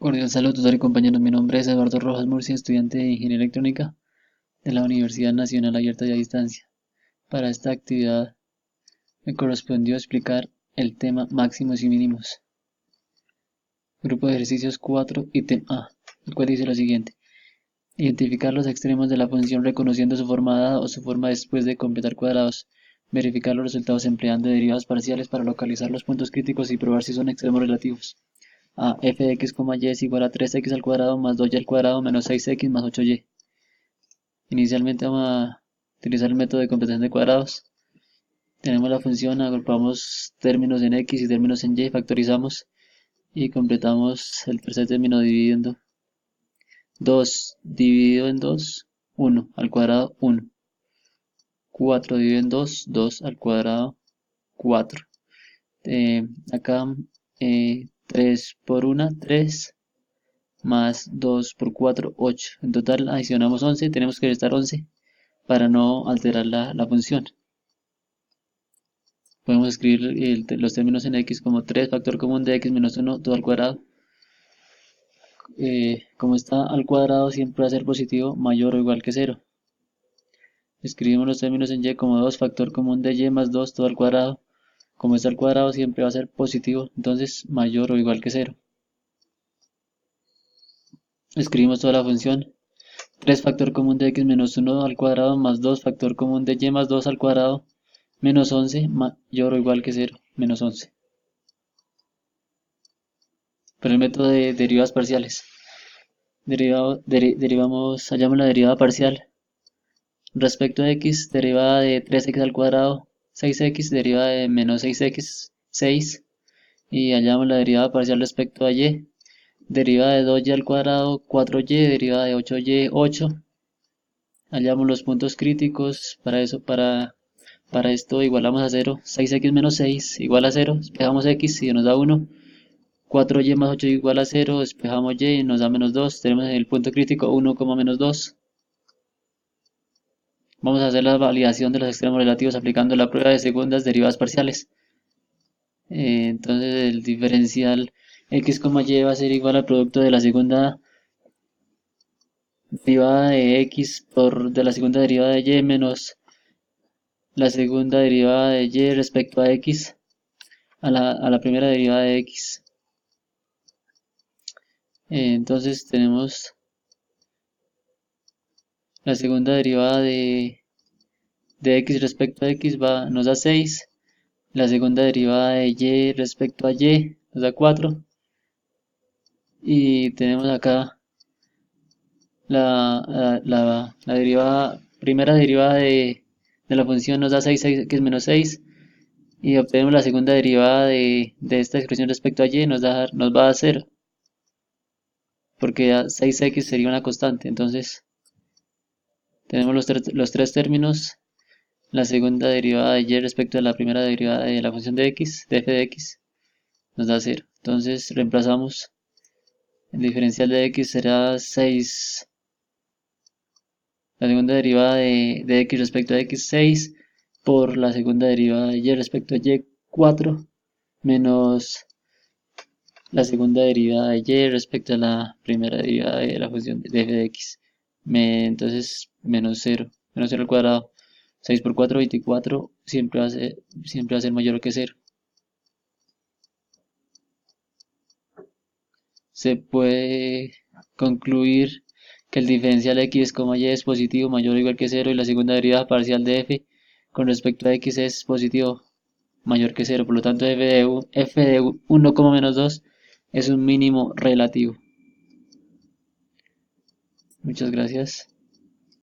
Cordial saludo, tutor y compañeros. Mi nombre es Eduardo Rojas Murcia, estudiante de Ingeniería Electrónica de la Universidad Nacional Abierta y a Distancia. Para esta actividad me correspondió explicar el tema máximos y mínimos. Grupo de ejercicios 4, ítem A, el cual dice lo siguiente. Identificar los extremos de la función reconociendo su forma dada o su forma después de completar cuadrados. Verificar los resultados empleando derivadas parciales para localizar los puntos críticos y probar si son extremos relativos. A, f de x, y es igual a 3x al cuadrado más 2y al cuadrado menos 6x más 8y. Inicialmente vamos a utilizar el método de completación de cuadrados. Tenemos la función, agrupamos términos en x y términos en y, factorizamos y completamos el tercer término dividiendo. 2 dividido en 2, 1 al cuadrado, 1. 4 dividido en 2, 2 al cuadrado, 4. Acá 3 por 1, 3, más 2 por 4, 8. En total adicionamos 11, tenemos que restar 11 para no alterar la función. Podemos escribir los términos en x como 3 factor común de x menos 1 todo al cuadrado. Como está al cuadrado siempre va a ser positivo mayor o igual que 0. Escribimos los términos en y como 2 factor común de y más 2 todo al cuadrado. Como está al cuadrado siempre va a ser positivo, entonces mayor o igual que 0. Escribimos toda la función. 3 factor común de x menos 1 al cuadrado más 2 factor común de y más 2 al cuadrado menos 11 mayor o igual que 0, menos 11. Por el método de derivadas parciales. Hallamos la derivada parcial. Respecto a x, derivada de 3x al cuadrado, 6x, derivada de menos 6x, 6. Y hallamos la derivada parcial respecto a y. Derivada de 2y al cuadrado, 4y, derivada de 8y, 8. Hallamos los puntos críticos. Para esto igualamos a 0. 6x menos 6 igual a 0. Despejamos x y nos da 1. 4y más 8 igual a 0. Despejamos y y nos da menos 2. Tenemos el punto crítico 1, menos 2. Vamos a hacer la validación de los extremos relativos aplicando la prueba de segundas derivadas parciales. Entonces el diferencial x, y va a ser igual al producto de la segunda derivada de x de la segunda derivada de y menos la segunda derivada de y respecto a x a la primera derivada de x. Entonces tenemos la segunda derivada de x respecto a x nos da 6. La segunda derivada de y respecto a y nos da 4. Y tenemos acá la primera derivada de la función nos da 6x menos 6. Y obtenemos la segunda derivada de esta expresión respecto a y nos va a dar 0. Porque 6x sería una constante. Entonces tenemos los tres términos. La segunda derivada de y respecto a la primera derivada de la función de x, de f de x, nos da 0. Entonces reemplazamos. El diferencial de x será 6. La segunda derivada de x respecto a x, 6. Por la segunda derivada de y respecto a y, 4. Menos la segunda derivada de y respecto a la primera derivada de la función de f de x. Entonces, menos 0. Menos 0 al cuadrado. 6 por 4, 24. Siempre va a ser mayor que 0. Se puede concluir que el diferencial x, y es positivo mayor o igual que 0 y la segunda derivada parcial de f con respecto a x es positivo mayor que 0. Por lo tanto, f de 1, menos 2 es un mínimo relativo. Muchas gracias.